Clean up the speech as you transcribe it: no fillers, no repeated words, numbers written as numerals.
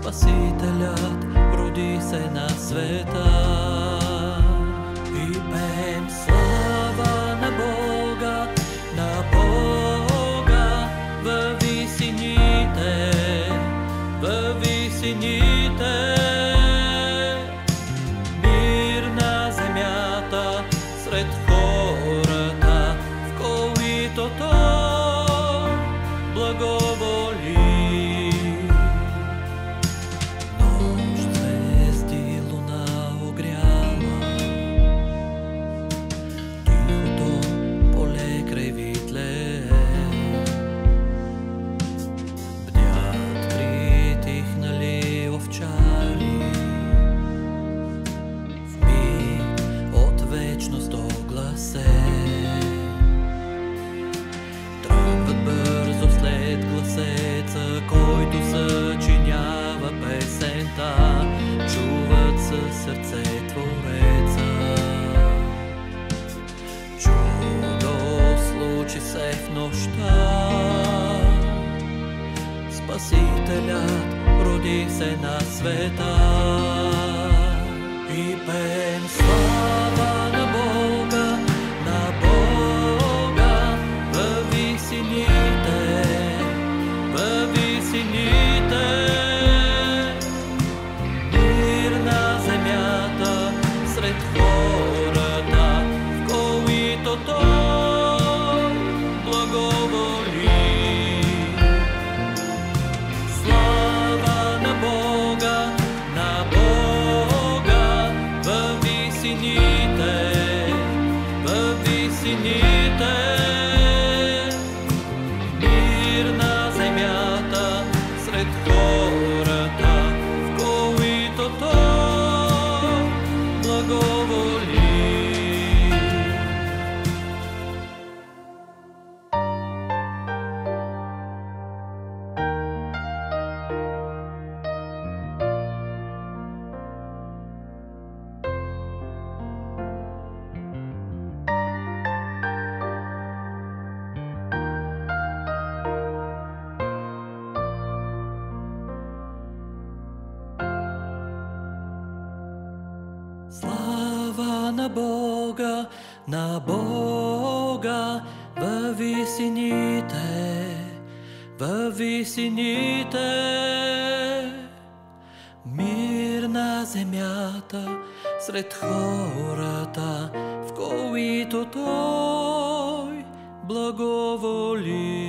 Спасителят роди се на света и пеем слава на Бога във висините, във висините. Мир на земята сред хората, в които Той благоволи. Нощ, звезди, луна огряла, тихото поле край Витлеем. Бдят притихнали овчари, в миг от вечност до гласе. Тръгват бързо след гласеца, който съчинява песента. Чуват със сърце Твореца. Чудо случи се в нощта, Спасителят роди се на света и пеем слава на Бога във висините, във висините. Мир на земята сред хората, в които Той благоволи. Слава на Бога във висините, във висините. Мир на земята сред хората, в които Той благоволи. Слава на Бога във висините, във висините. Мир на земята сред хората, в които Той благоволи.